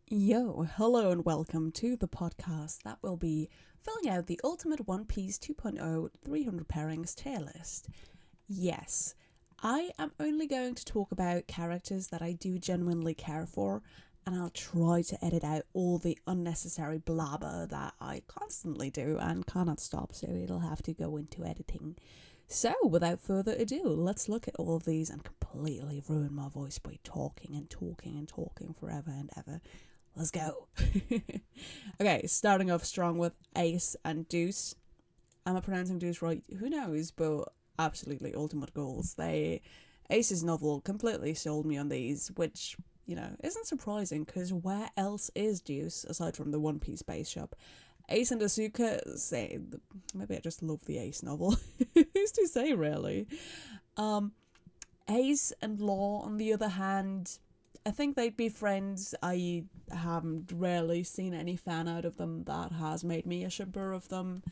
Yo, hello and welcome to the podcast that will be filling out the ultimate One Piece 2.0 300 pairings tier list. Yes, I am only going to talk about characters that I do genuinely care for, and I'll try to edit out all the unnecessary blabber that I constantly do and cannot stop, so it'll have to go into editing. So, without further ado, let's look at all of these and completely ruin my voice by talking and talking and talking forever and ever. Let's go. Okay, starting off strong with Ace and Deuce. Am I pronouncing Deuce right? Who knows, but absolutely ultimate goals. Ace's novel completely sold me on these, which, isn't surprising because where else is Deuce aside from the One Piece base shop? Ace and Asuka say, maybe I just love the Ace novel. Who's to say, really? Ace and Law, on the other hand, I think they'd be friends. I haven't rarely seen any fan out of them that has made me a shipper of them.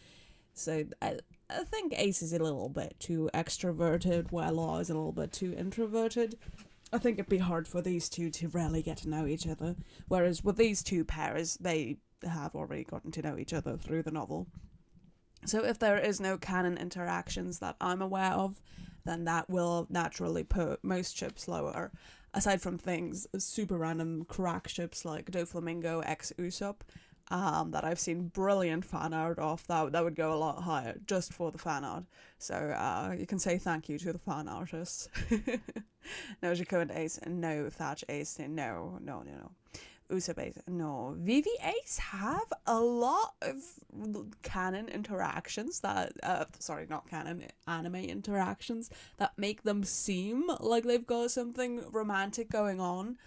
So I think Ace is a little bit too extroverted, while Law is a little bit too introverted. I think it'd be hard for these two to really get to know each other. Whereas with these two pairs, they have already gotten to know each other through the novel. So if there is no canon interactions that I'm aware of, then that will naturally put most ships lower. Aside from things super random crack ships like Doflamingo x Usopp, that I've seen brilliant fan art of, that would go a lot higher just for the fan art. So you can say thank you to the fan artists. No Jaco and Ace, no Thatch Ace, no. Usopp Ace, no. Vivi Ace have a lot of canon interactions that, not canon, anime interactions that make them seem like they've got something romantic going on.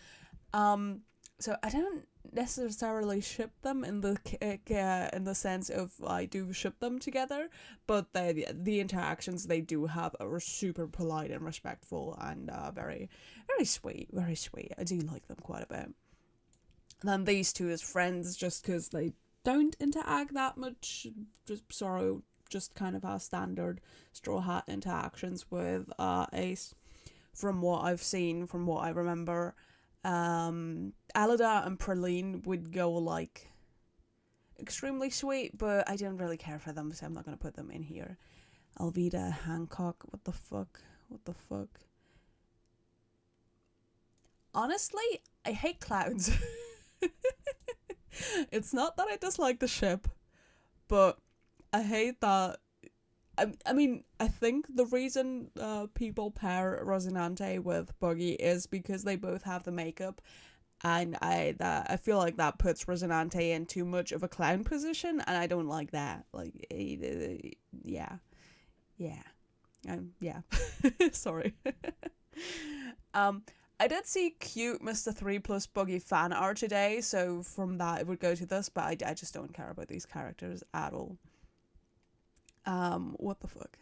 So I don't necessarily ship them in the sense of I do ship them together, but the interactions they do have are super polite and respectful and very very sweet, very sweet. I do like them quite a bit. Then these two as friends, just because they don't interact that much, just kind of our standard Straw Hat interactions with Ace. From what I've seen, from what I remember, Alida and Praline would go like extremely sweet, but I don't really care for them, so I'm not going to put them in here. Alvida, Hancock, what the fuck? Honestly, I hate clowns. It's not that I dislike the ship, but I hate that. I mean, I think the reason people pair Rosinante with Buggy is because they both have the makeup, and I feel like that puts Rosinante in too much of a clown position, and I don't like that. Like, yeah, yeah. Sorry. I did see cute Mr. 3 plus Buggy fan art today, so from that it would go to this, but I just don't care about these characters at all. What the fuck?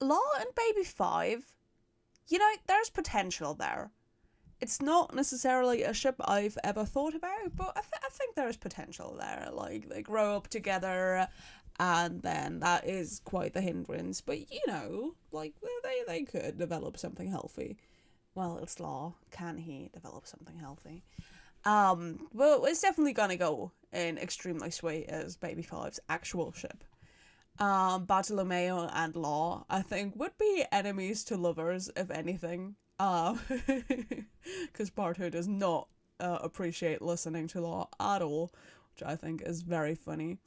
Law and Baby 5, there's potential there. It's not necessarily a ship I've ever thought about, but I think there's potential there. Like, they grow up together, and then that is quite the hindrance, but they could develop something healthy. Well, it's Law. Can he develop something healthy? But it's definitely gonna go in extremely sweet as Baby Five's actual ship. Bartolomeo and Law, I think, would be enemies to lovers, if anything. Because Barto does not appreciate listening to Law at all, which I think is very funny.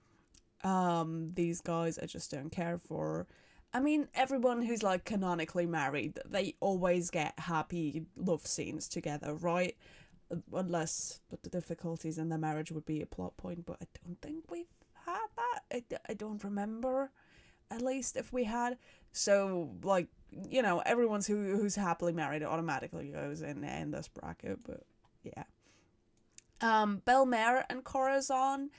These guys I just don't care for. I mean, everyone who's like canonically married, they always get happy love scenes together, right? Unless the difficulties in their marriage would be a plot point, but I don't think we've had that. I don't remember, at least, if we had. So, like, everyone's who's happily married automatically goes in this bracket, but yeah. Belmare and Corazon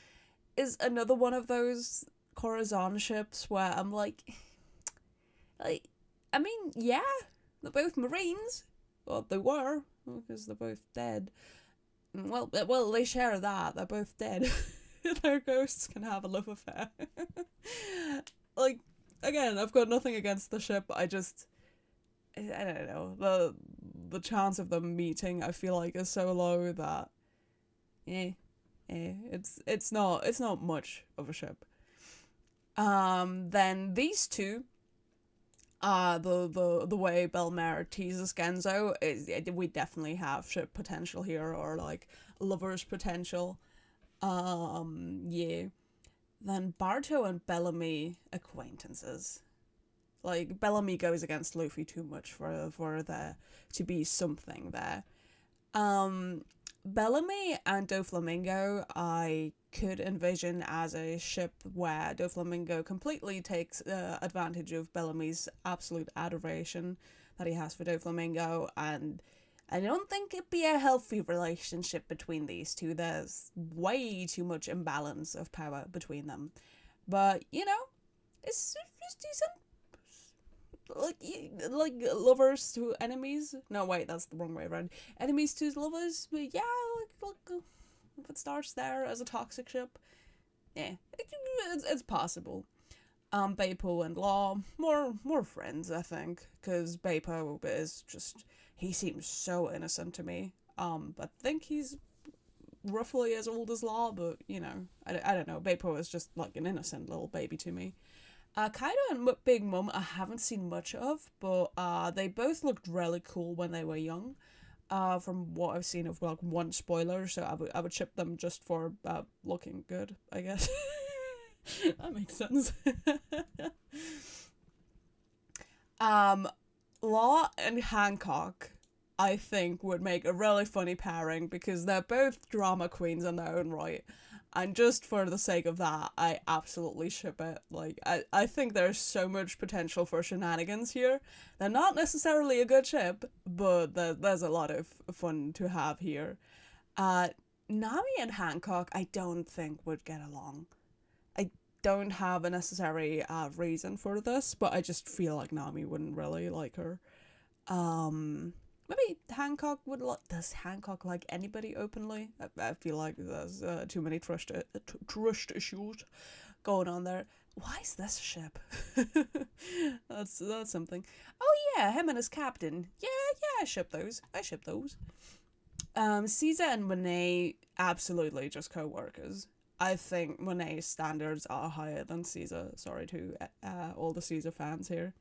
is another one of those Corazon ships where I'm like, I mean, yeah, they're both Marines. Well, they were, because they're both dead. Well, they share that. They're both dead. Their ghosts can have a love affair. Like, again, I've got nothing against the ship. I don't know. The chance of them meeting, I feel like, is so low that eh, it's not much of a ship. Then these two, the way Belmare teases Genzo is, we definitely have ship potential here, or like lovers potential. Yeah. Then Barto and Bellamy acquaintances. Like Bellamy goes against Luffy too much for there to be something there. Um, Bellamy and Doflamingo, I could envision as a ship where Doflamingo completely takes advantage of Bellamy's absolute adoration that he has for Doflamingo, and I don't think it'd be a healthy relationship between these two. There's way too much imbalance of power between them. But, it's decent. Like lovers to enemies. No, wait, that's the wrong way around. Enemies to lovers. But yeah, like if it starts there as a toxic ship, yeah, it's possible. Beipo and Law, more friends, I think, because Beipo is just, he seems so innocent to me. I think he's roughly as old as Law, but I don't know. Beipo is just like an innocent little baby to me. Kaido and Big Mom I haven't seen much of, but they both looked really cool when they were young. From what I've seen of like one spoiler, so I would ship them just for looking good, I guess. That makes sense. Law and Hancock, I think, would make a really funny pairing because they're both drama queens in their own right. And just for the sake of that, I absolutely ship it. Like, I think there's so much potential for shenanigans here. They're not necessarily a good ship, but there's a lot of fun to have here. Nami and Hancock, I don't think would get along. I don't have a necessary reason for this, but I just feel like Nami wouldn't really like her. Maybe Hancock would like. Does Hancock like anybody openly? I feel like there's too many trust issues going on there. Why is this ship? that's something. Oh yeah, him and his captain. Yeah, I ship those. Caesar and Monet, absolutely just co-workers. I think Monet's standards are higher than Caesar. Sorry to all the Caesar fans here.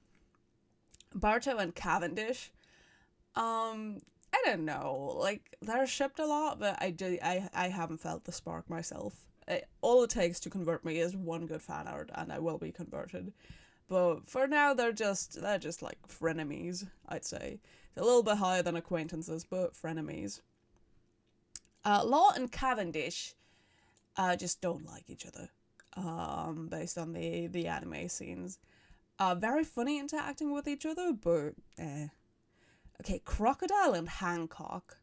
Barto and Cavendish. I don't know. Like, they're shipped a lot, but I haven't felt the spark myself. All it takes to convert me is one good fan art, and I will be converted. But for now, they're just like frenemies, I'd say. It's a little bit higher than acquaintances, but frenemies. Law and Cavendish just don't like each other. Based on the anime scenes. Very funny interacting with each other, but Okay, Crocodile and Hancock.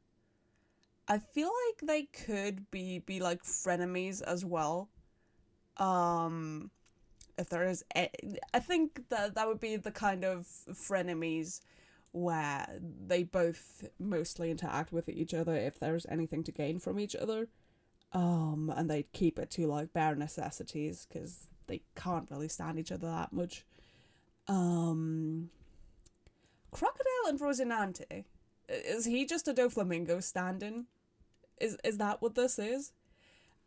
I feel like they could be like frenemies as well. If there is, I think that would be the kind of frenemies where they both mostly interact with each other if there's anything to gain from each other. And they'd keep it to like bare necessities because they can't really stand each other that much. Crocodile and Rosinante. Is he just a Doflamingo stand-in? Is that what this is?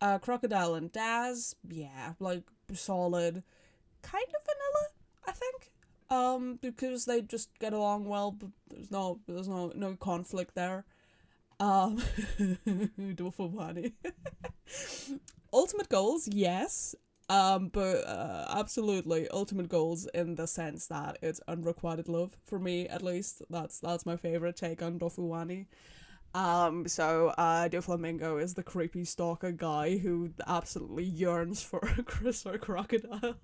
Crocodile and Daz, yeah, like solid, kind of vanilla, I think. Because they just get along well, but there's no conflict there. Dofawani. Ultimate goals, yes. But absolutely ultimate goals in the sense that it's unrequited love for me, at least. That's my favorite take on Dofuwani. So Doflamingo is the creepy stalker guy who absolutely yearns for Sir Crocodile.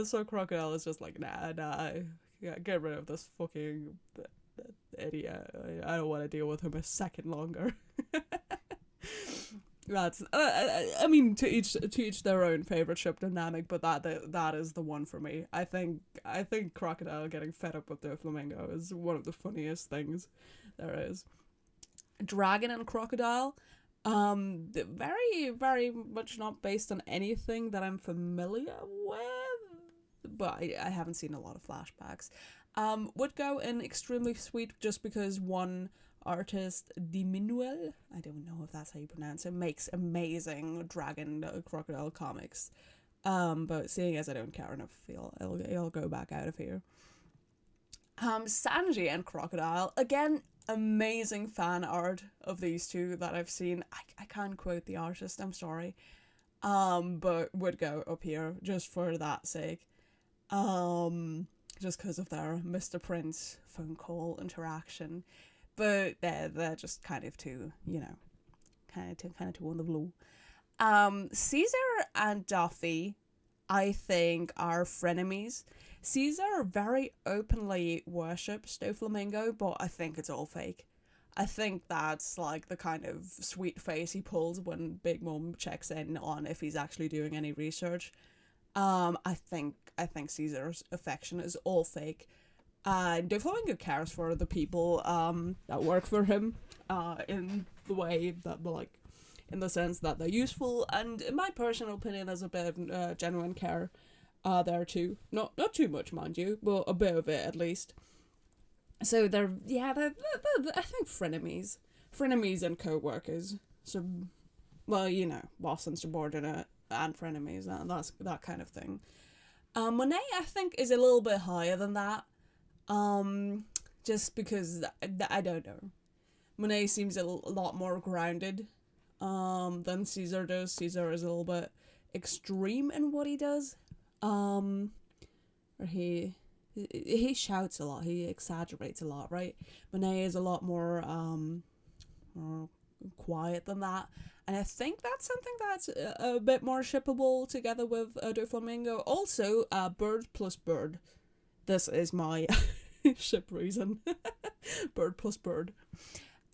Sir Crocodile is just like, nah, yeah, get rid of this fucking idiot. I don't want to deal with him a second longer. That's I mean, to each their own favorite ship dynamic, but that is the one for me. I think Crocodile getting fed up with Doflamingo is one of the funniest things there is. Dragon and Crocodile, very very much not based on anything that I'm familiar with, but I haven't seen a lot of flashbacks. Would go in extremely sweet just because one artist Diminuel, I don't know if that's how you pronounce it, makes amazing dragon crocodile comics. But seeing as I don't care enough, I'll go back out of here. Sanji and Crocodile, again, amazing fan art of these two that I've seen. I can't quote the artist, I'm sorry. But would go up here just for that sake. Just because of their Mr. Prince phone call interaction. But they're just kind of too, kind of too on the blue. Caesar and Duffy, I think, are frenemies. Caesar very openly worships Doflamingo, but I think it's all fake. I think that's like the kind of sweet face he pulls when Big Mom checks in on if he's actually doing any research. I think Caesar's affection is all fake. Doflamingo cares for the people that work for him, in the way that, like, in the sense that they're useful, and in my personal opinion, there's a bit of genuine care there too. Not too much, mind you, but a bit of it at least. So they're I think frenemies and co-workers. So, well, boss and subordinate and frenemies, that's that kind of thing. Monet, I think, is a little bit higher than that. Just because I don't know. Monet seems a lot more grounded than Caesar does. Caesar is a little bit extreme in what he does. Or he shouts a lot. He exaggerates a lot, right? Monet is a lot more quiet than that. And I think that's something that's a bit more shippable together with Doflamingo. Also, bird plus bird. This is my ship reason. Bird plus bird.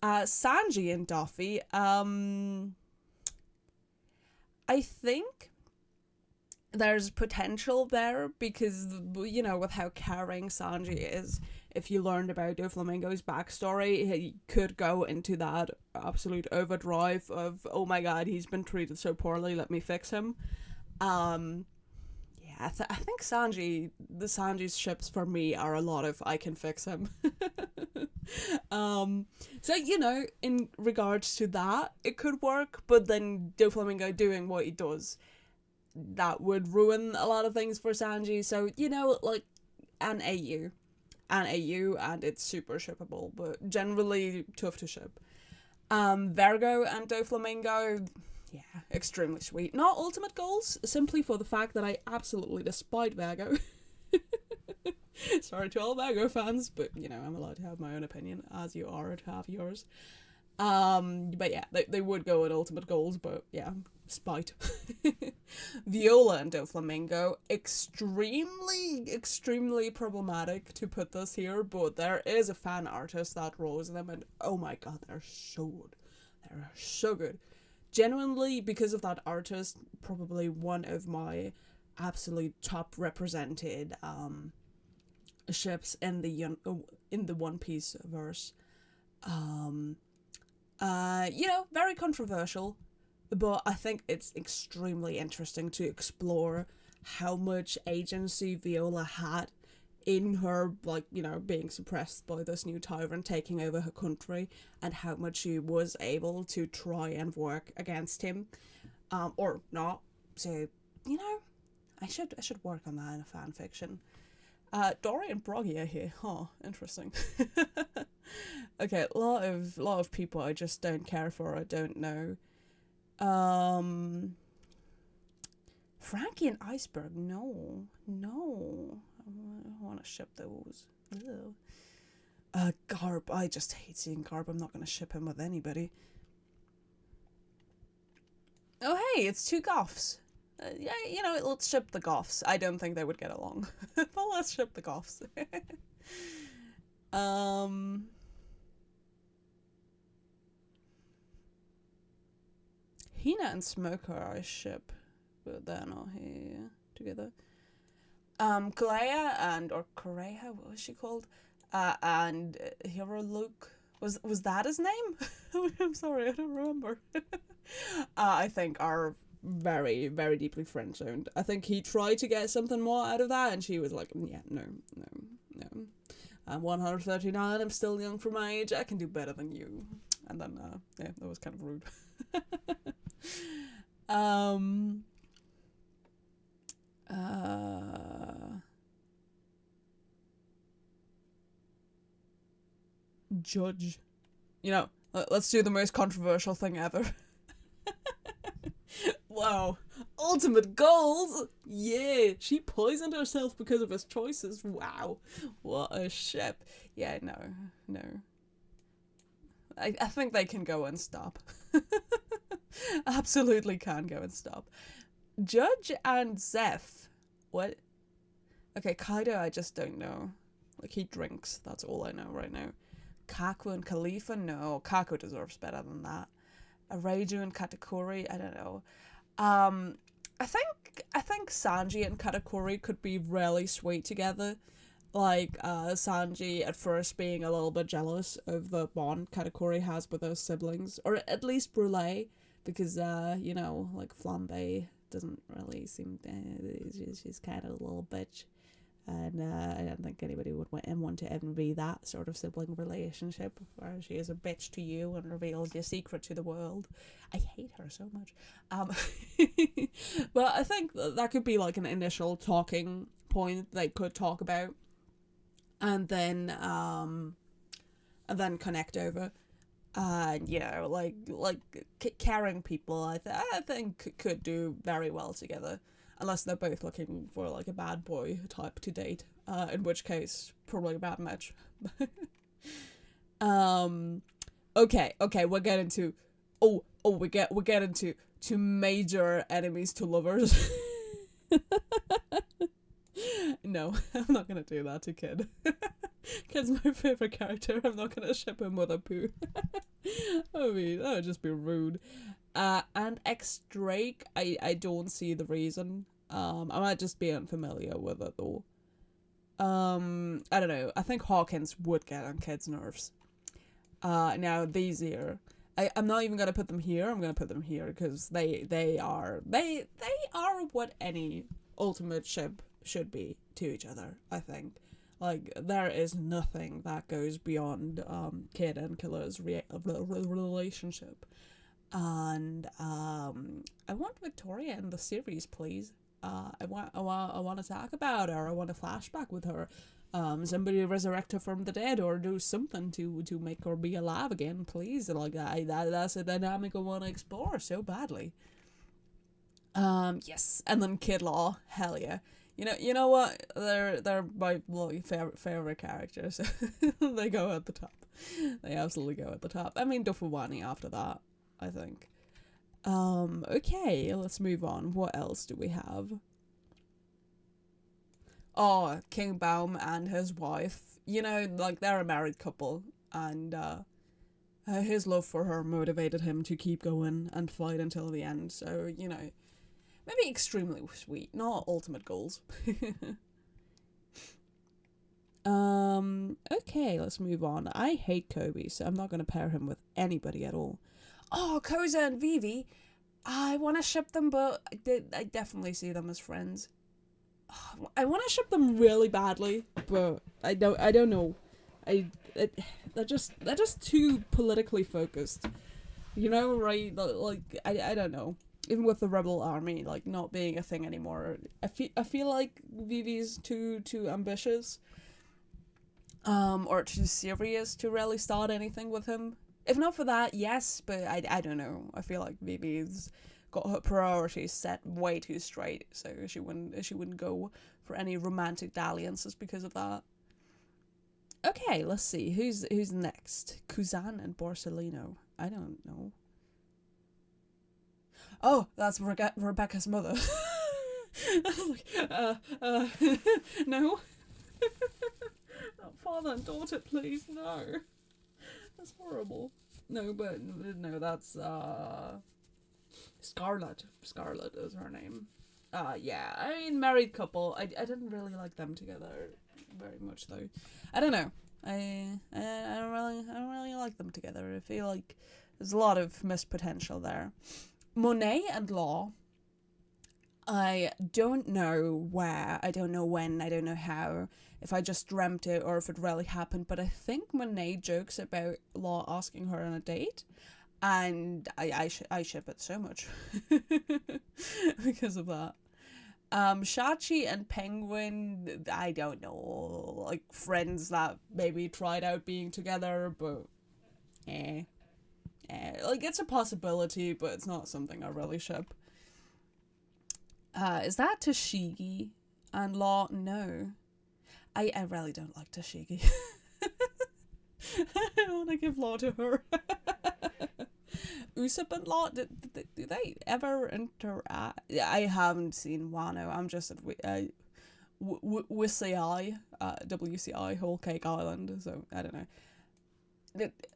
Sanji and Duffy. I think there's potential there because, with how caring Sanji is, if you learned about Doflamingo's backstory, he could go into that absolute overdrive of, oh my god, he's been treated so poorly, let me fix him. I think Sanji's ships for me are a lot of I can fix him. So, in regards to that, it could work, but then Doflamingo doing what he does, that would ruin a lot of things for Sanji. So, like, an AU, and it's super shippable, but generally tough to ship. Vergo and Doflamingo, yeah, extremely sweet. Not ultimate goals, simply for the fact that I absolutely despise Vergo. Sorry to all Vergo fans, but, I'm allowed to have my own opinion, as you are to have yours. But yeah, they would go at ultimate goals, but yeah, spite. Viola and Doflamingo, extremely problematic to put this here, but there is a fan artist that draws them, and oh my god, they're so good. They're so good. Genuinely, because of that artist, probably one of my absolute top represented ships in the One Piece verse. Very controversial, but I think it's extremely interesting to explore how much agency Viola had in her, being suppressed by this new tyrant taking over her country, and how much she was able to try and work against him, or not. So, I should work on that in a fan fiction. Dory and Broggy are here. Huh, interesting. Okay, a lot of people I just don't care for, I don't know. Frankie and Iceberg, no. I don't want to ship those. Ew. Garb, I just hate seeing Garb. I'm not going to ship him with anybody. Oh hey, it's two Goths. Let's ship the Goths. I don't think they would get along. But let's ship the Goths. Hina and Smoker I ship, but they're not here together. Kalea or Korea, what was she called? And Hero Luke. Was that his name? I'm sorry, I don't remember. I think are very, very deeply friend-zoned. I think he tried to get something more out of that, and she was like, yeah, no. I'm 139, I'm still young for my age, I can do better than you. And then, yeah, that was kind of rude. Judge. You know, let's do the most controversial thing ever. Wow. Ultimate goals! Yeah, she poisoned herself because of his choices. Wow. What a ship. Yeah, no. I think they can go and stop. Absolutely can go and stop. Judge and Zeph. What? Okay, Kaido I just don't know. Like, he drinks. That's all I know right now. Kaku and Khalifa? No, Kaku deserves better than that. Areju and Katakuri? I don't know. I think Sanji and Katakuri could be really sweet together. Like, Sanji at first being a little bit jealous of the bond Katakuri has with her siblings, or at least Brule, because, you know, like, Flambe doesn't really seem, she's kind of a little bitch. And I don't think anybody would want to ever be that sort of sibling relationship where she is a bitch to you and reveals your secret to the world. I hate her so much. But I think that could be like an initial talking point they could talk about, and then connect over. You know, like caring people, I think could do very well together. Unless they're both looking for, like, a bad boy type to date. In which case, probably a bad match. Okay, we're getting to... we get into major enemies to lovers. No, I'm not gonna do that to Kid. Kid's my favourite character. I'm not gonna ship him with a poo. I mean, that would just be rude. And X-Drake, I don't see the reason. I might just be unfamiliar with it though. I don't know. I think Hawkins would get on Kid's nerves. Now these here, I'm not even gonna put them here. I'm gonna put them here because they are what any ultimate ship should be to each other. I think. Like, there is nothing that goes beyond Kid and Killer's relationship. And I want Victoria in the series, please. I want to talk about her. I want a flashback with her. Somebody resurrect her from the dead or do something to make her be alive again, please. Like, that's a dynamic I want to explore so badly. Yes, and then Kid Law, hell yeah. You know what? They're my favorite characters. They go at the top. They absolutely go at the top. I mean, Dofawani after that, I think. Okay, let's move on. What else do we have? Oh, King Baum and his wife. You know, like, they're a married couple, and his love for her motivated him to keep going and fight until the end. So, you know, maybe extremely sweet, not ultimate goals. Okay, let's move on. I hate Kobe, so I'm not going to pair him with anybody at all. Oh, Koza and Vivi. I want to ship them, but I definitely see them as friends. I want to ship them really badly, but I don't know. They're just too politically focused. You know, right? Like, I don't know. Even with the rebel army, like, not being a thing anymore, I feel like Vivi's too ambitious, or too serious to really start anything with him. If not for that, yes, but I don't know. I feel like Vivi's got her priorities set way too straight, so she wouldn't go for any romantic dalliances because of that. Okay, let's see who's next. Kuzan and Borsellino. I don't know. Oh, that's Rebecca's mother. No. Father and daughter, please, no. That's horrible. No, but no, that's Scarlet. Scarlet is her name. Yeah, I mean, married couple. I didn't really like them together very much though. I don't know. I don't really like them together. I feel like there's a lot of missed potential there. Monet and Law. I don't know where, I don't know when, I don't know how, if I just dreamt it or if it really happened, but I think Monet jokes about Law asking her on a date, and I ship it so much because of that. Shachi and Penguin, I don't know, like friends that maybe tried out being together, but eh, like it's a possibility, but it's not something I really ship. Is that Tashigi and Law? No. I really don't like Tashigi. I don't want to give Law to her. Usopp and Law, do they ever interact? I haven't seen Wano. I'm just at WCI, WCI, Whole Cake Island, so I don't know.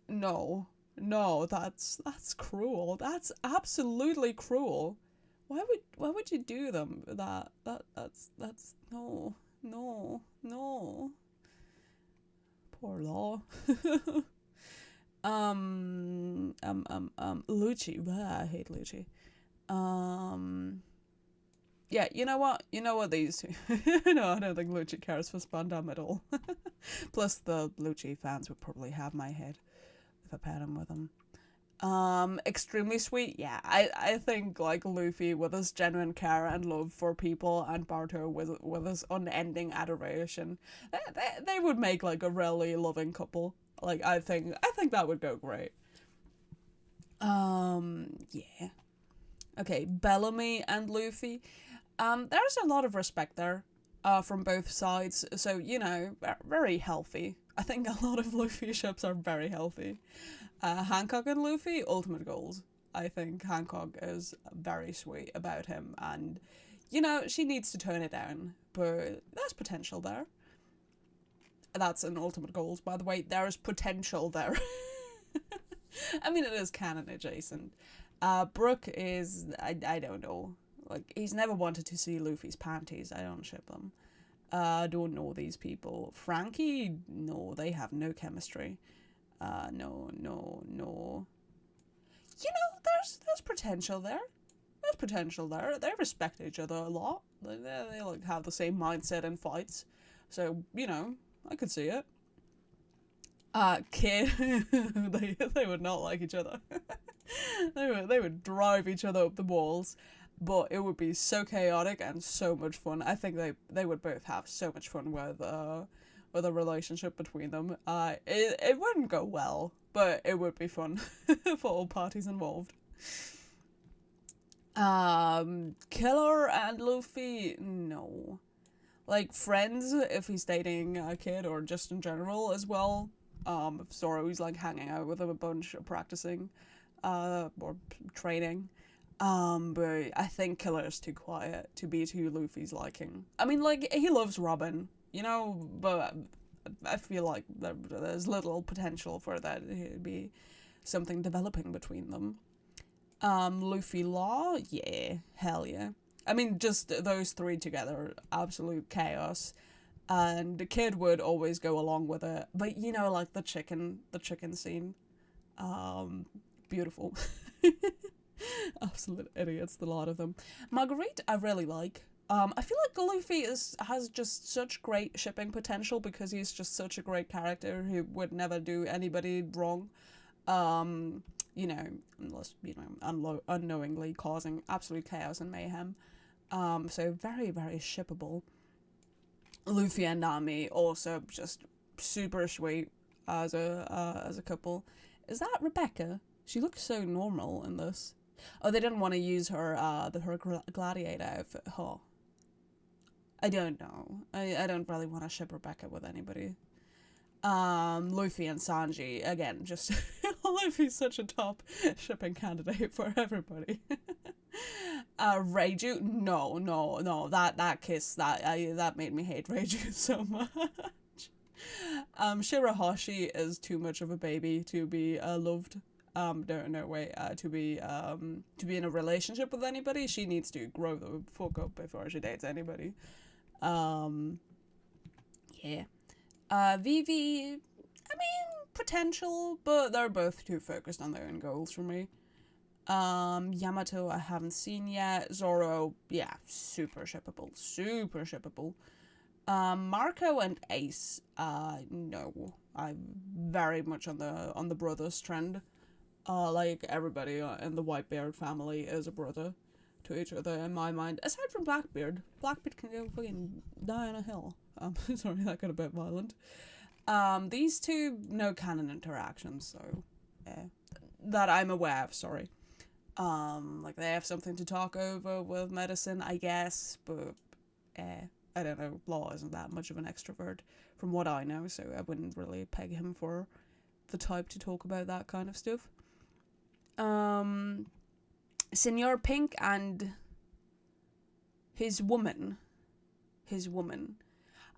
No, no, that's cruel. That's absolutely cruel. Why would you do them that's no, no, no. Poor Law. Lucci. Blah, I hate Lucci. Yeah, you know what these two. No, I don't think Lucci cares for Spandam at all. Plus the Lucci fans would probably have my head if I paired him with him. Extremely sweet. Yeah, I think like Luffy with his genuine care and love for people, and Barto with his unending adoration, they would make like a really loving couple. Like I think that would go great. Yeah. Okay, Bellamy and Luffy. There's a lot of respect there, from both sides. So very healthy. I think a lot of Luffy ships are very healthy. Hancock and Luffy, ultimate goals. I think Hancock is very sweet about him, and she needs to tone it down, but there's potential there. That's an ultimate goals, by the way. There is potential there. I mean, it is canon adjacent. Brooke is, I don't know. Like, he's never wanted to see Luffy's panties. I don't ship them. I don't know these people. Frankie, no, they have no chemistry. No, no, no. There's potential there. There's potential there. They respect each other a lot. They like have the same mindset in fights. So, I could see it. Kid, they would not like each other. they would drive each other up the walls, but it would be so chaotic and so much fun. I think they would both have so much fun with a relationship between them. It wouldn't go well, but it would be fun for all parties involved. Killer and Luffy, no. Like friends, if he's dating a kid, or just in general as well. If Zoro's like hanging out with him a bunch, practicing, or training. But I think Killer is too quiet to be to Luffy's liking. I mean, like, he loves Robin, but I feel like there's little potential for that to be something developing between them. Luffy Law, yeah, hell yeah. I mean, just those three together, absolute chaos. And the kid would always go along with it. But like the chicken scene. Beautiful. Absolute idiots, the lot of them. Marguerite, I really like. I feel like Luffy has just such great shipping potential because he's just such a great character who would never do anybody wrong. Um, unless, unknowingly causing absolute chaos and mayhem. So very, very shippable. Luffy and Nami also just super sweet as a couple. Is that Rebecca? She looks so normal in this. Oh, they didn't want to use her gladiator outfit. Huh. I don't know. I don't really want to ship Rebecca with anybody. Luffy and Sanji, again, just Luffy's such a top shipping candidate for everybody. Reiju, no, that kiss, that made me hate Reiju so much. Shirahoshi is too much of a baby to be loved. No way. To be in a relationship with anybody, she needs to grow the fuck up before she dates anybody. Yeah. Vivi, I mean, potential, but they're both too focused on their own goals for me. Yamato I haven't seen yet. Zoro, yeah, super shippable, super shippable. Marco and Ace, no, I'm very much on the brothers trend. Like everybody in the Whitebeard family is a brother to each other in my mind. Aside from Blackbeard, Blackbeard can go fucking die on a hill. Sorry, that got a bit violent. These two, no canon interactions, so that I'm aware of. Sorry. Like they have something to talk over with medicine, I guess, but I don't know. Law isn't that much of an extrovert, from what I know, so I wouldn't really peg him for the type to talk about that kind of stuff. Senor Pink and his woman.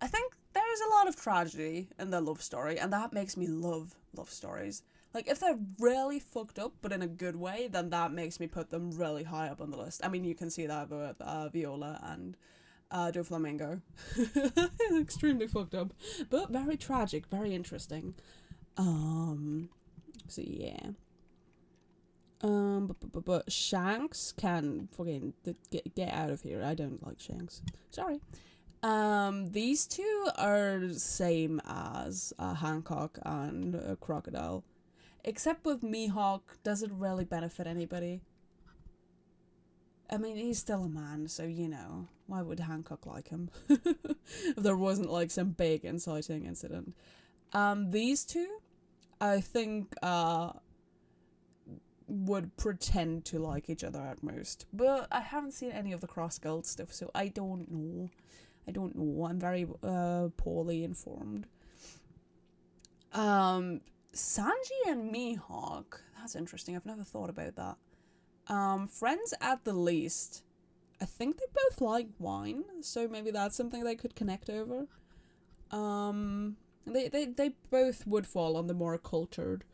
I think there's a lot of tragedy in their love story, and that makes me love love stories. Like, if they're really fucked up, but in a good way, then that makes me put them really high up on the list. I mean, you can see that with Viola and Doflamingo. Extremely fucked up, but very tragic, very interesting. So yeah. But Shanks can fucking get out of here. I don't like Shanks. Sorry. These two are same as Hancock and Crocodile. Except with Mihawk, doesn't really benefit anybody. I mean, he's still a man, so, you know, why would Hancock like him? If there wasn't, like, some big inciting incident. These two, I think, would pretend to like each other at most. But I haven't seen any of the cross-guild stuff, so I don't know. I'm very, poorly informed. Sanji and Mihawk. That's interesting. I've never thought about that. Friends at the least. I think they both like wine, so maybe that's something they could connect over. They both would fall on the more cultured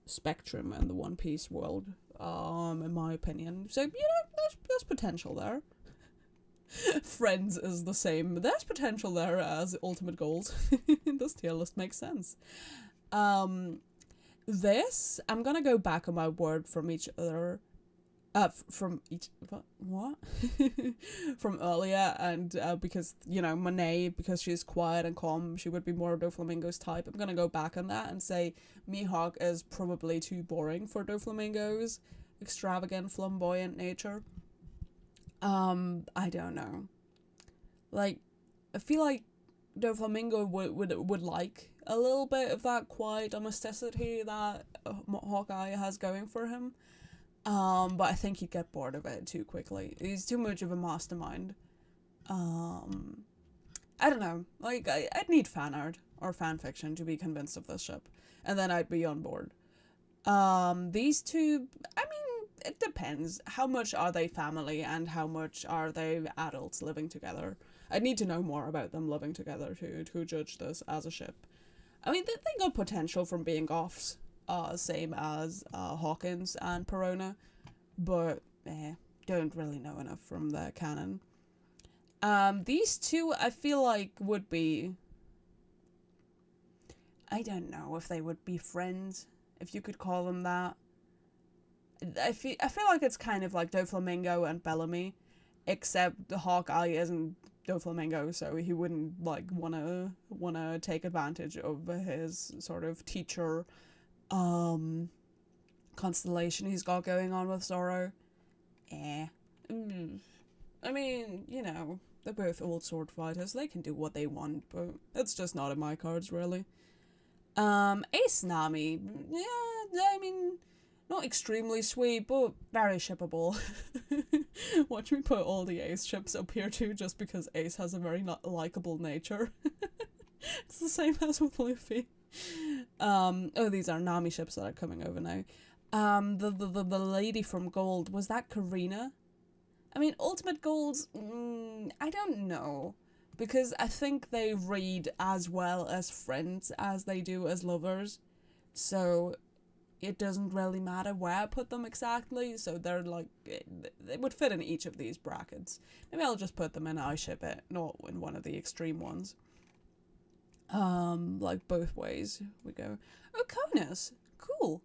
spectrum in the One Piece world, in my opinion. So, you know, there's potential there. Friends is the same. There's potential there as ultimate goals. This tier list makes sense. This, I'm gonna go back on my word from each other. What? From earlier, and because, you know, Monet, because she's quiet and calm, she would be more Doflamingo's type. I'm gonna go back on that and say Mihawk is probably too boring for Doflamingo's extravagant, flamboyant nature. I don't know. Like, I feel like Doflamingo would like a little bit of that quiet domesticity that Hawkeye has going for him. But I think he'd get bored of it too quickly. He's too much of a mastermind. I don't know. Like, I'd need fan art or fan fiction to be convinced of this ship, and then I'd be on board. These two, I mean, it depends. How much are they family and how much are they adults living together? I'd need to know more about them living together to judge this as a ship. I mean, they got potential from being offs, same as Hawkins and Perona, but don't really know enough from the canon. These two, I feel like, would be... I don't know if they would be friends, if you could call them that. I feel like it's kind of like Doflamingo and Bellamy, except the Hawkeye isn't Doflamingo, so he wouldn't like wanna take advantage of his sort of teacher constellation he's got going on with Zoro. I mean, you know, they're both old sword fighters. They can do what they want, but it's just not in my cards, really. Ace Nami. Yeah, I mean, not extremely sweet, but very shippable. Watch me put all the Ace ships up here too, just because Ace has a very not likable nature. It's the same as with Luffy. These are Nami ships that are coming over now. The lady from Gold, was that Karina? I mean, Ultimate Golds, I don't know. Because I think they read as well as friends as they do as lovers. So it doesn't really matter where I put them exactly. So they're like, they would fit in each of these brackets. Maybe I'll just put them in I ship it, not in one of the extreme ones. Like both ways we go. Oconus, cool.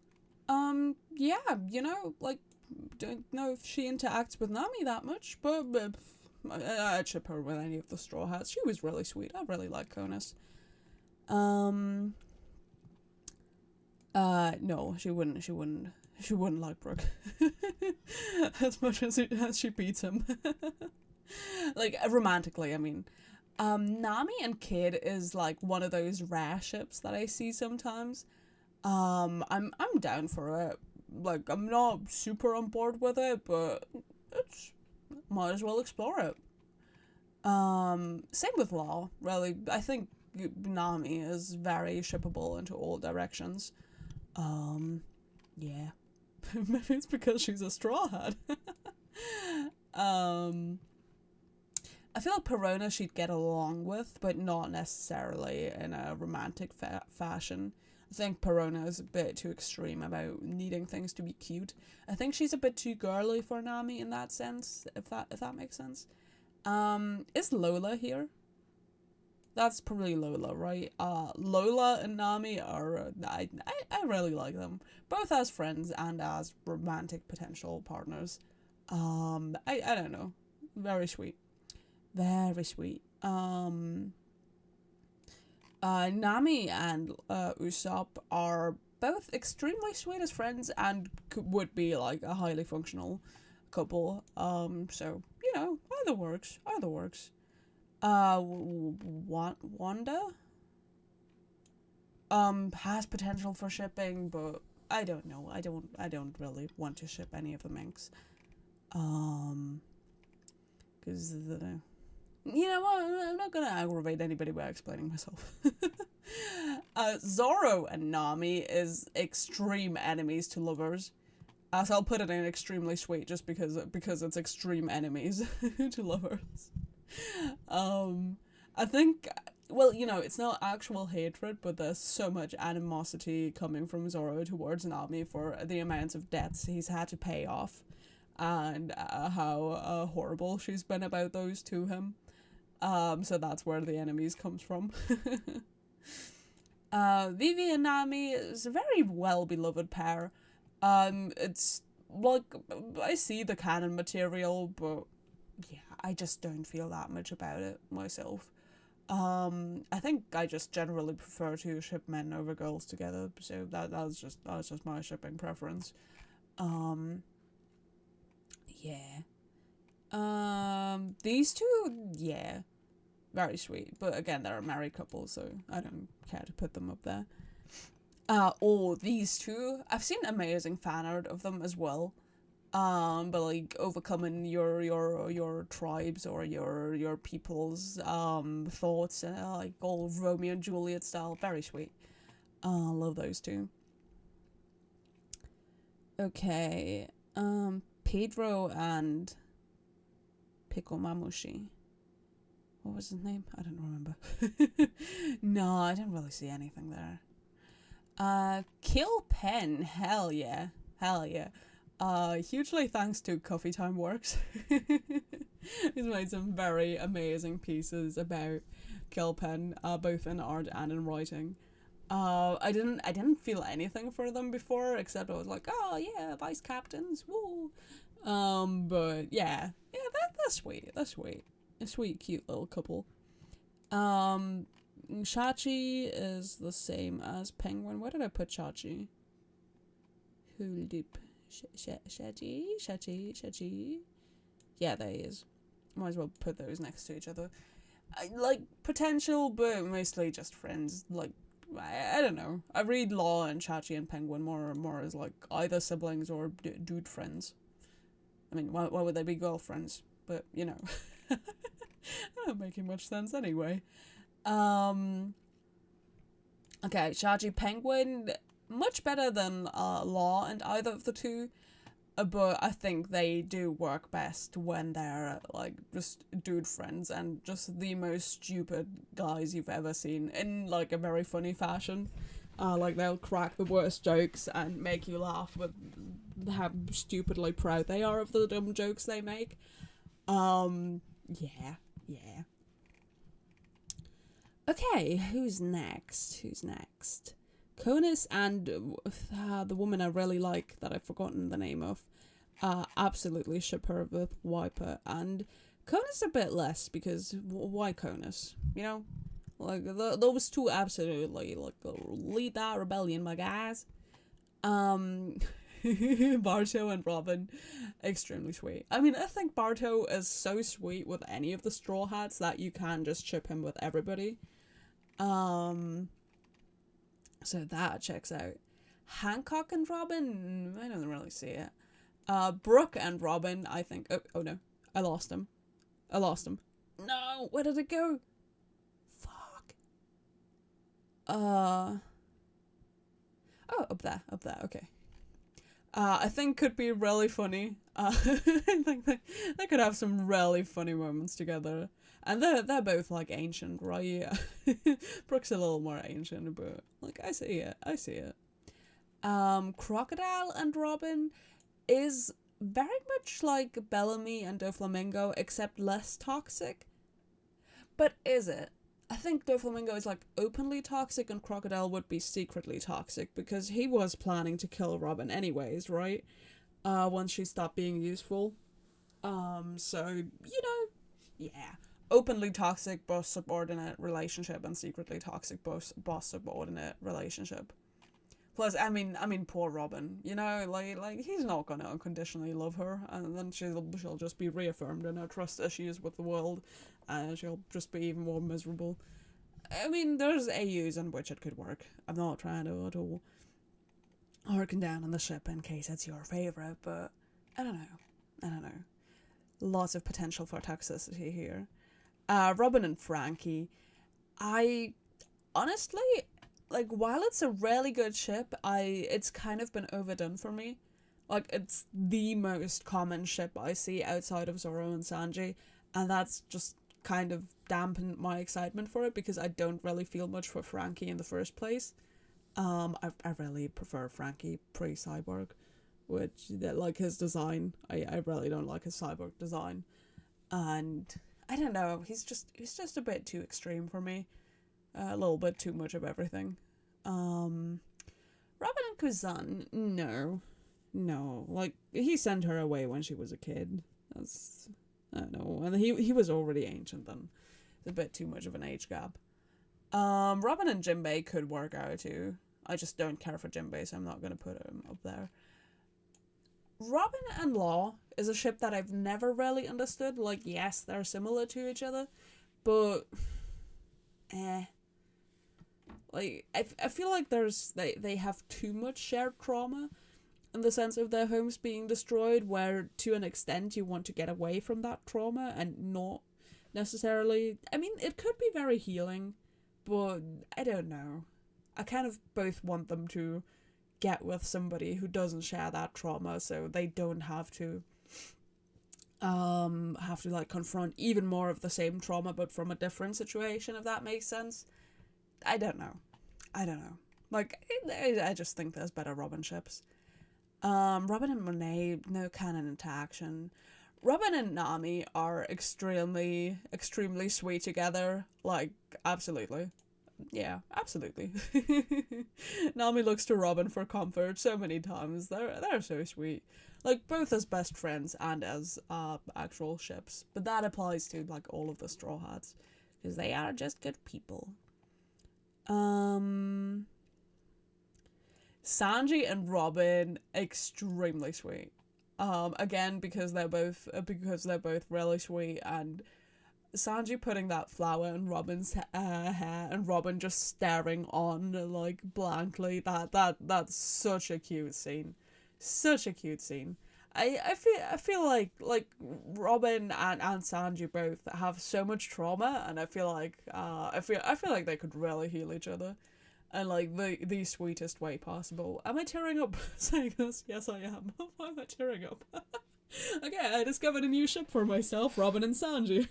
Yeah, you know, like, don't know if she interacts with Nami that much, but I'd ship her with any of the Straw Hats. She was really sweet. I really like Conus. No, she wouldn't. She wouldn't like Brooke as much as she beats him. Like romantically, I mean. Nami and Kid is like one of those rare ships that I see sometimes. I'm down for it. Like, I'm not super on board with it, but it's might as well explore it. Same with Law, really. I think Nami is very shippable into all directions. Yeah. Maybe it's because she's a Straw Hat. I feel like Perona she'd get along with, but not necessarily in a romantic fashion. I think Perona is a bit too extreme about needing things to be cute. I think she's a bit too girly for Nami in that sense, if that makes sense. Is Lola here? That's probably Lola, right? Lola and Nami are, I really like them. Both as friends and as romantic potential partners. I don't know. Very sweet. Very sweet. Nami and Usopp are both extremely sweet as friends and would be like a highly functional couple. So you know, either works. Either works. Wanda has potential for shipping, but I don't know. I don't really want to ship any of the Minks. Because you know what? I'm not gonna aggravate anybody by explaining myself. Zoro and Nami is extreme enemies to lovers. So I'll put it in extremely sweet just because it's extreme enemies to lovers. I think, well, you know, it's not actual hatred, but there's so much animosity coming from Zoro towards Nami for the amounts of debts he's had to pay off, and how horrible she's been about those to him. So that's where the enemies comes from. Vivi and Nami is a very well beloved pair. It's like, I see the canon material, but yeah, I just don't feel that much about it myself. I think I just generally prefer to ship men over girls together, so that's just my shipping preference. Yeah. These two, yeah, very sweet. But again, they're a married couple, so I don't care to put them up there. These two, I've seen amazing fan art of them as well. But like overcoming your tribes or your people's thoughts, like all Romeo and Juliet style, very sweet. Love those two. Okay, Pedro and Pico Mamushi. What was his name? I don't remember. No, I didn't really see anything there. Kill Pen, hell yeah. Hugely thanks to Coffee Time Works. He's made some very amazing pieces about Kill Pen, both in art and in writing. I didn't feel anything for them before, except I was like, oh yeah, vice captains, woo. But yeah, that's sweet. That's sweet. A sweet, cute little couple. Shachi is the same as Penguin. Where did I put Shachi? Hold up. Shachi. Yeah, there he is. Might as well put those next to each other. I like potential, but mostly just friends. Like, I don't know. I read Law and Shachi and Penguin more as like either siblings or dude friends. I mean, why would they be girlfriends? But you know, not making much sense anyway. Okay, Shachi Penguin, much better than Law and either of the two, but I think they do work best when they're like just dude friends and just the most stupid guys you've ever seen in like a very funny fashion. Like they'll crack the worst jokes and make you laugh with how stupidly proud they are of the dumb jokes they make. Yeah. Okay, who's next? Conus and the woman I really like that I've forgotten the name of. Absolutely ship her with Wiper, and Conus a bit less because why Conus? You know, like those two absolutely like lead that rebellion, my guys. Um, Barto and Robin, extremely sweet. I mean, I think Barto is so sweet with any of the Straw Hats that you can just ship him with everybody. Um, so that checks out. Hancock and Robin, I don't really see it. Brooke and Robin, I think. Oh no, I lost him. No, where did it go? Fuck. Oh, up there. Okay. I think could be really funny. I think they could have some really funny moments together. And they're both like ancient, right? Brooke's a little more ancient, but like I see it. Crocodile and Robin is very much like Bellamy and Doflamingo, except less toxic. But is it? I think Doflamingo is like openly toxic and Crocodile would be secretly toxic because he was planning to kill Robin anyways, right? Once she stopped being useful. So, yeah. Openly toxic boss subordinate relationship and secretly toxic boss subordinate relationship. Plus, I mean, poor Robin. Like he's not gonna unconditionally love her, and then she'll just be reaffirmed in her trust issues with the world, and she'll just be even more miserable. I mean, there's AUs in which it could work. I'm not trying to at all harken down on the ship in case it's your favorite, but I don't know. Lots of potential for toxicity here. Robin and Frankie, I honestly, like, while it's a really good ship, it's kind of been overdone for me. Like, it's the most common ship I see outside of Zoro and Sanji, and that's just kind of dampened my excitement for it because I don't really feel much for Frankie in the first place. I really prefer Frankie pre-cyborg, which, like, his design, I really don't like his cyborg design, and I don't know, he's just a bit too extreme for me. A little bit too much of everything. Robin and Kuzan, no. Like, he sent her away when she was a kid. That's, I don't know. And he was already ancient then. It's a bit too much of an age gap. Robin and Jinbei could work out too. I just don't care for Jinbei, so I'm not going to put him up there. Robin and Law is a ship that I've never really understood. Like, yes, they're similar to each other, but like I feel like they have too much shared trauma in the sense of their homes being destroyed, where to an extent you want to get away from that trauma and not necessarily, I mean, it could be very healing, but I don't know. I kind of both want them to get with somebody who doesn't share that trauma, so they don't have to like confront even more of the same trauma but from a different situation, if that makes sense. I don't know. Like, I just think there's better Robin ships. Robin and Monet, no canon interaction. Robin and Nami are extremely sweet together. Like, absolutely. Yeah, absolutely. Nami looks to Robin for comfort so many times. They're so sweet. Like, both as best friends and as actual ships. But that applies to, like, all of the Straw Hats. Because they are just good people. Sanji and Robin, extremely sweet. Again, because they're both really sweet, and Sanji putting that flower in Robin's hair and Robin just staring on, like, blankly. That's such a cute scene. I feel like Robin and Sanji both have so much trauma, and I feel like they could really heal each other, and like the sweetest way possible. Am I tearing up saying this? Yes, I am. Why am I tearing up? Okay, I discovered a new ship for myself, Robin and Sanji.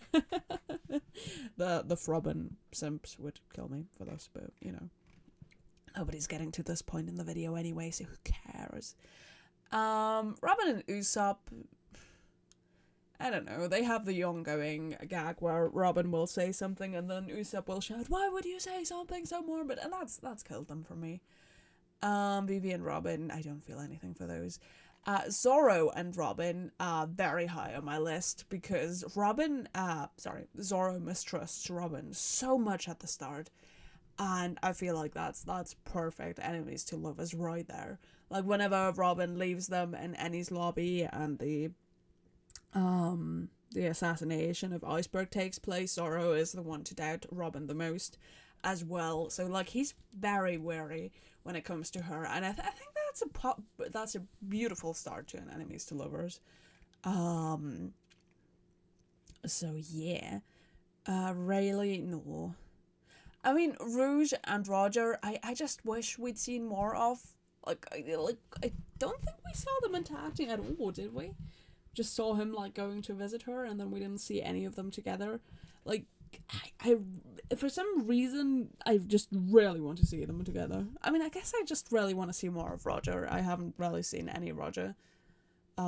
The Frobin simps would kill me for this, but nobody's getting to this point in the video anyway, so who cares? Robin and Usopp, I don't know, they have the ongoing gag where Robin will say something and then Usopp will shout, "Why would you say something so morbid?" And that's killed them for me. Vivi and Robin, I don't feel anything for those. Zorro and Robin are very high on my list because Zorro mistrusts Robin so much at the start, and I feel like that's perfect. Enemies to lovers right there. Like whenever Robin leaves them in Annie's lobby and the assassination of Iceberg takes place, Zorro is the one to doubt Robin the most as well. So like he's very wary when it comes to her, and I think that's a beautiful start to an enemies to lovers. So yeah, Rayleigh, no. I mean, Rouge and Roger, I just wish we'd seen more of. I don't think we saw them interacting at all, did we? Just saw him like going to visit her, and then we didn't see any of them together. Like, I for some reason I just really want to see them together. I mean, I guess I just really want to see more of Roger. I haven't really seen any Roger,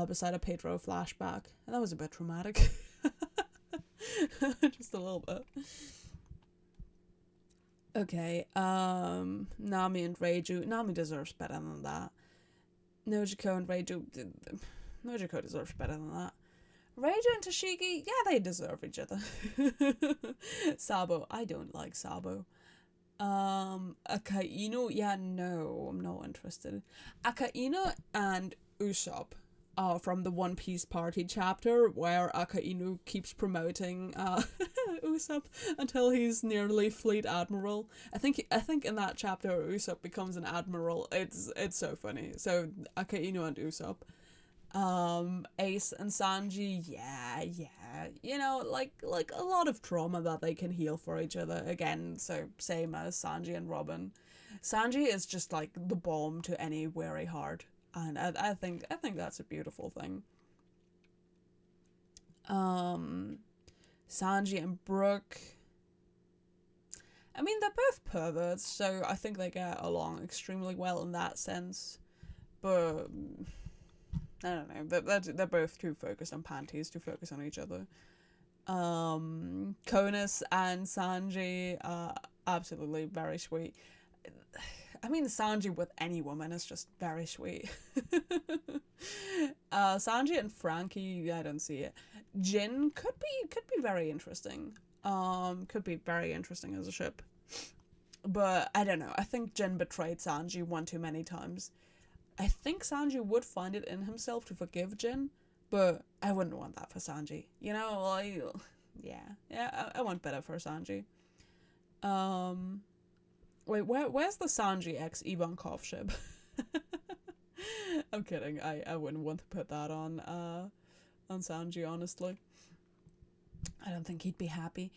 beside a Pedro flashback, and that was a bit traumatic. Just a little bit. Okay, Nami and Reiju. Nami deserves better than that. Nojiko and Reiju. Nojiko deserves better than that. Reiju and Tashigi, yeah, they deserve each other. Sabo, I don't like Sabo. Akainu, yeah, no, I'm not interested. Akainu and Usopp are from the One Piece Party chapter where Akainu keeps promoting Usopp until he's nearly fleet admiral. I think in that chapter Usopp becomes an admiral. It's so funny. So Akainu and Usopp. Ace and Sanji, yeah, you know, like a lot of trauma that they can heal for each other again. So same as Sanji and Robin. Sanji is just like the balm to any weary heart, and I think that's a beautiful thing. Sanji and Brooke, I mean, they're both perverts, so I think they get along extremely well in that sense, but I don't know. They're both too focused on panties to focus on each other. Konus and Sanji are absolutely very sweet. I mean, Sanji with any woman is just very sweet. Sanji and Frankie, I don't see it. Jin could be very interesting. Could be very interesting as a ship. But I don't know. I think Jin betrayed Sanji one too many times. I think Sanji would find it in himself to forgive Jin, but I wouldn't want that for Sanji. You know, like, yeah, I want better for Sanji. Wait, where's the Sanji x Ivankov ship? I'm kidding. I wouldn't want to put that on Sanji, honestly. I don't think he'd be happy.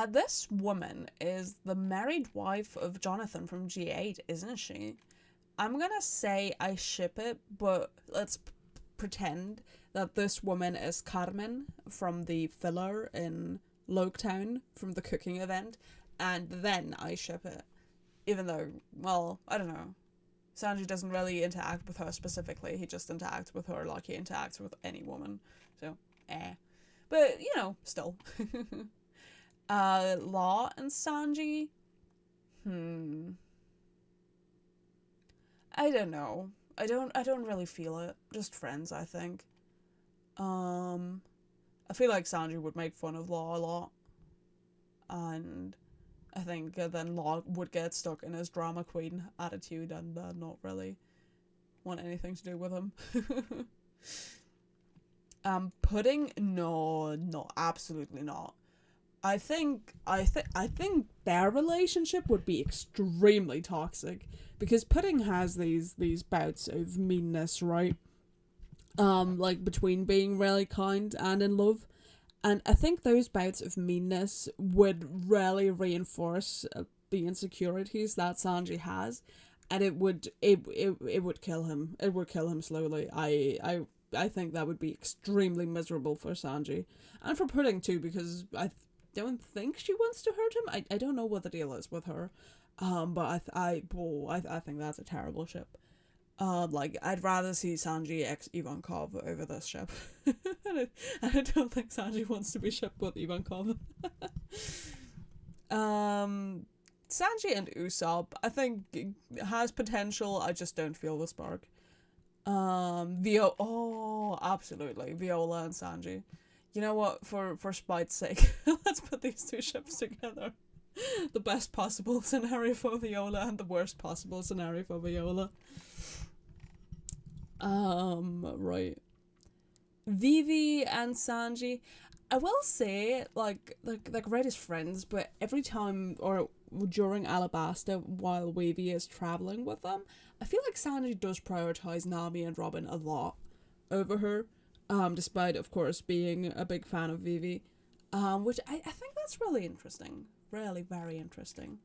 This woman is the married wife of Jonathan from G8, isn't she? I'm gonna say I ship it, but let's pretend that this woman is Carmen from the filler in Loketown from the cooking event, and then I ship it. Even though, well, I don't know. Sanji doesn't really interact with her specifically, he just interacts with her like he interacts with any woman. So, But, you know, still. Law and Sanji? I don't know. I don't really feel it. Just friends, I think. I feel like Sanji would make fun of Law a lot. And I think then Law would get stuck in his drama queen attitude and not really want anything to do with him. Pudding? No, absolutely not. I think their relationship would be extremely toxic because Pudding has these bouts of meanness, right? Like between being really kind and in love, and I think those bouts of meanness would really reinforce the insecurities that Sanji has, and it would kill him. It would kill him slowly. I think that would be extremely miserable for Sanji and for Pudding too, because I don't think she wants to hurt him. I don't know what the deal is with her, but I think that's a terrible ship. Like I'd rather see Sanji x Ivankov over this ship. I don't think Sanji wants to be shipped with Ivankov. Sanji and Usopp, I think has potential. I just don't feel the spark. Oh, absolutely, Viola and Sanji. You know what? For spite's sake, let's put these two ships together. The best possible scenario for Viola and the worst possible scenario for Viola. Right. Vivi and Sanji. I will say, like great as friends, but every time or during Alabasta, while Vivi is traveling with them, I feel like Sanji does prioritize Nami and Robin a lot over her. Despite of course being a big fan of Vivi, which I think that's really interesting, really very interesting.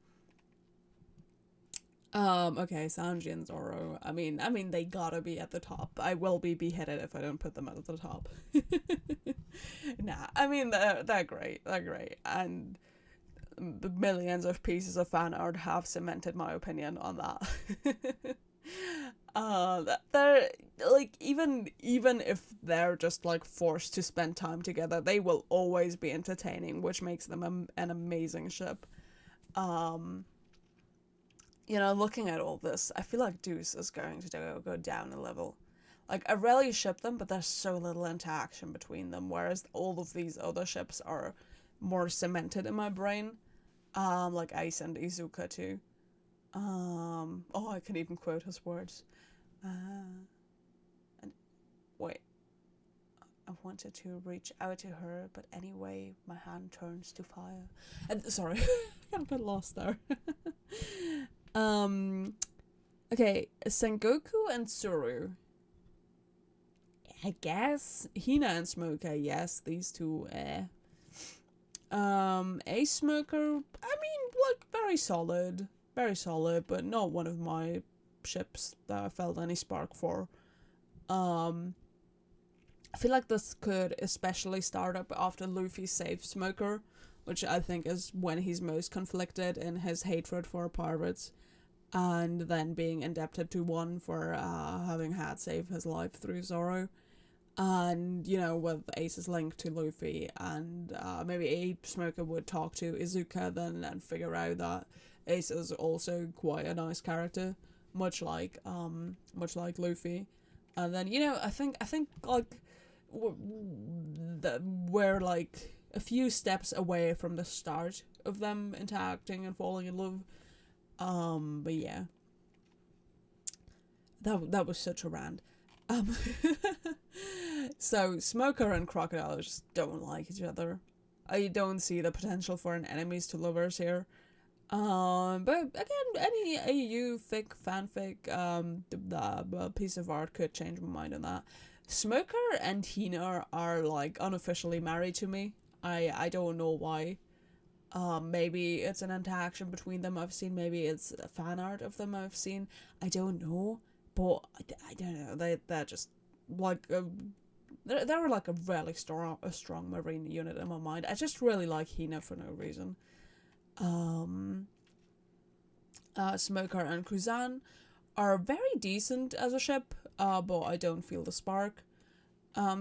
Okay, Sanji and Zoro. I mean, they gotta be at the top. I will be beheaded if I don't put them at the top. Nah, I mean they're great. They're great, and the millions of pieces of fan art have cemented my opinion on that. They're like even if they're just like forced to spend time together, they will always be entertaining, which makes them an amazing ship. Um, Looking at all this, I feel like Deuce is going to go down a level. Like, I rarely ship them, but there's so little interaction between them, whereas all of these other ships are more cemented in my brain. Like Ace and Izuka too. Oh, I can even quote his words. And wait, I wanted to reach out to her, but anyway, my hand turns to fire. And sorry, I got a bit lost there. um, okay, Sengoku and Tsuru. I guess Hina and Smoker. Yes, these two. A Smoker. I mean, like very solid, but not one of my ships that I felt any spark for. Um, I feel like this could especially start up after Luffy saves Smoker, which I think is when he's most conflicted in his hatred for pirates, and then being indebted to one for having had saved his life through Zoro. And, with Ace's link to Luffy, and maybe a Smoker would talk to Izuka then and figure out that Ace is also quite a nice character, much like Luffy. And then, I think like we're like a few steps away from the start of them interacting and falling in love. But yeah, that was such a rant. Um, so Smoker and Crocodile just don't like each other. I don't see the potential for an enemies to lovers here. But again, any AU fic fanfic, the piece of art could change my mind on that. Smoker and Hina are like unofficially married to me. I don't know why. Maybe it's an interaction between them I've seen. Maybe it's a fan art of them I've seen. I don't know. But I don't know. They're just like they were like a really strong marine unit in my mind. I just really like Hina for no reason. Smoker and Kuzan are very decent as a ship, but I don't feel the spark.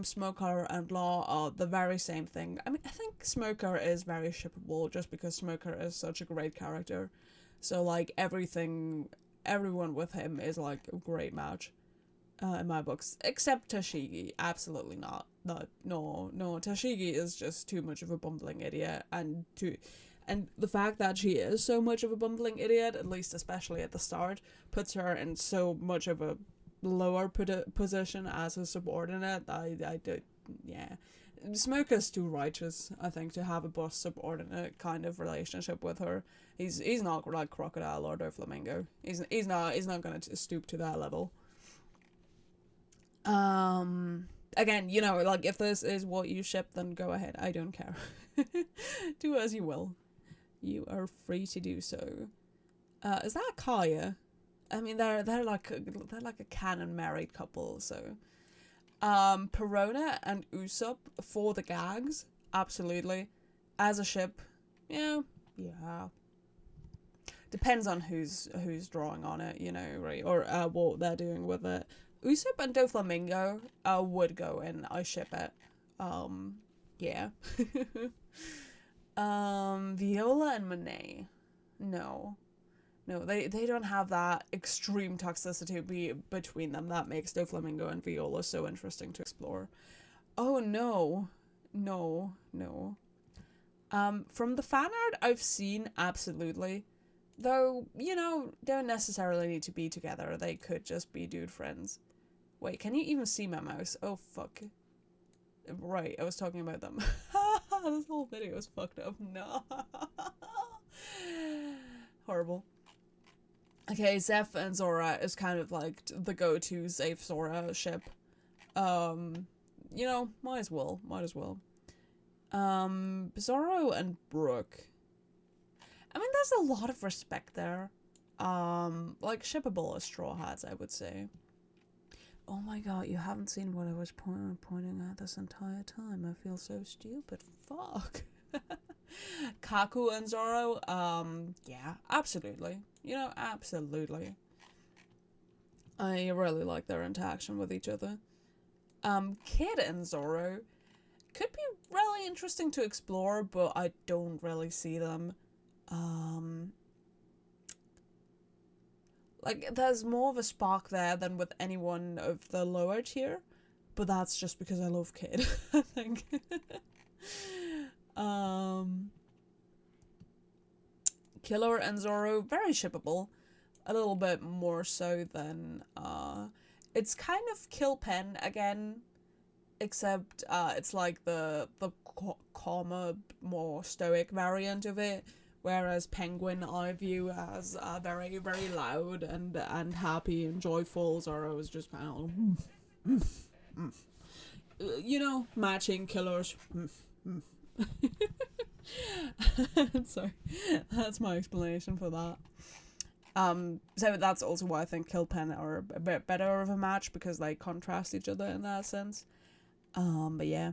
Smoker and Law are the very same thing. I mean, I think Smoker is very shippable just because Smoker is such a great character. So like everyone with him is like a great match. In my books, except Tashigi, absolutely not. No. Tashigi is just too much of a bumbling idiot, and the fact that she is so much of a bumbling idiot, at least especially at the start, puts her in so much of a lower position as a subordinate. I do, yeah. Smoker's too righteous, I think, to have a boss subordinate kind of relationship with her. He's not like Crocodile or Doflamingo. He's not gonna stoop to that level. Again, like if this is what you ship, then go ahead. I don't care. Do as you will. You are free to do so. Is that Kaya? I mean, they're like a canon married couple. So, Perona and Usopp for the gags, absolutely. As a ship, yeah. Depends on who's drawing on it, right? Or what they're doing with it. Usopp and Doflamingo would go in. I ship it. Yeah. Viola and Monet. No. No, they don't have that extreme toxicity between them that makes Doflamingo and Viola so interesting to explore. Oh no. No, no. From the fan art I've seen, absolutely. Though, don't necessarily need to be together. They could just be dude friends. Wait, can you even see my mouse? Oh, fuck. Right, I was talking about them. This whole video is fucked up. No. Horrible. Okay, Zeph and Zora is kind of like the go-to Zeph Zora ship. Might as well. Zorro and Brooke. I mean, there's a lot of respect there. Like shippable as Straw Hats, I would say. Oh my god, you haven't seen what I was pointing at this entire time. I feel so stupid. Fuck. Kaku and Zoro, yeah, absolutely. Absolutely. I really like their interaction with each other. Kid and Zoro could be really interesting to explore, but I don't really see them. Like, there's more of a spark there than with anyone of the lower tier, but that's just because I love Kid, I think. Killer and Zoro, very shippable. A little bit more so than, it's kind of Kill Pen again, except, it's like the calmer, more stoic variant of it. Whereas Penguin I view as very, very loud and happy and joyful. Zoro is just kind of, matching killers. Sorry, that's my explanation for that. So that's also why I think Killpen are a bit better of a match, because they contrast each other in that sense. But yeah.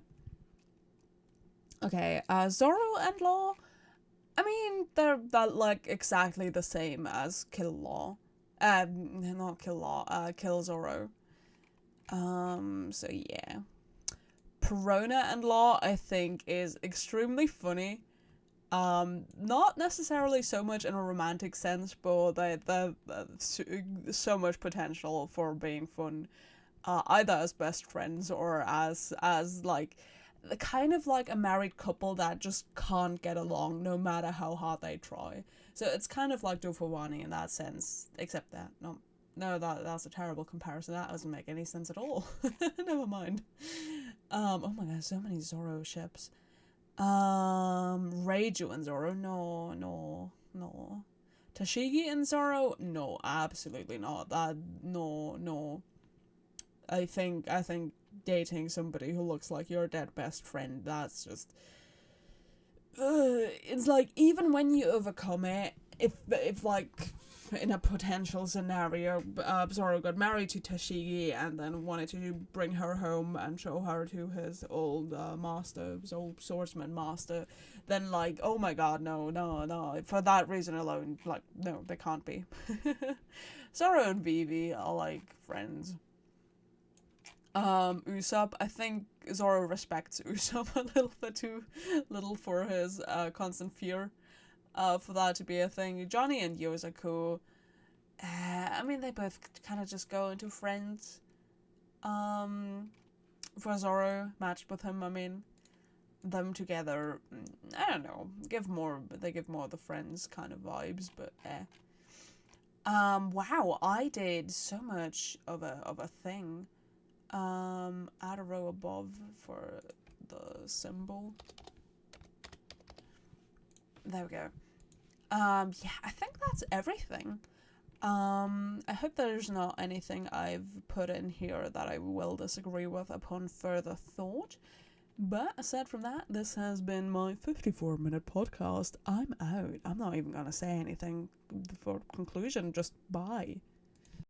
Okay, Zoro and Law. I mean, they're like exactly the same as Kill Law. Not Kill Law, Kill Zoro. So yeah. Perona and Law, I think, is extremely funny. Not necessarily so much in a romantic sense, but they're so much potential for being fun. Either as best friends or as like kind of like a married couple that just can't get along no matter how hard they try. So it's kind of like Dofawani in that sense, except that that's a terrible comparison. That doesn't make any sense at all. Never mind. Oh my god, so many Zoro ships. Reiju and Zoro, no. Tashigi and Zoro, no, absolutely not. No. I think dating somebody who looks like your dead best friend, that's just it's like, even when you overcome it, if like in a potential scenario, Zoro got married to Tashigi and then wanted to bring her home and show her to his old master, his old swordsman master, then like, oh my god, no, for that reason alone, like, no, they can't be. Zoro and Vivi are like friends. Usopp, I think Zoro respects Usopp a little bit too little for his constant fear for that to be a thing. Johnny and Yosaku, I mean, they both kind of just go into friends. For Zoro, matched with him, I mean, them together, I don't know, they give more of the friends kind of vibes, but wow, I did so much of a thing. Add a row above for the symbol. There we go. Yeah, I think that's everything. I hope there's not anything I've put in here that I will disagree with upon further thought. But aside from that, this has been my 54-minute podcast. I'm out. I'm not even gonna say anything for conclusion, just bye.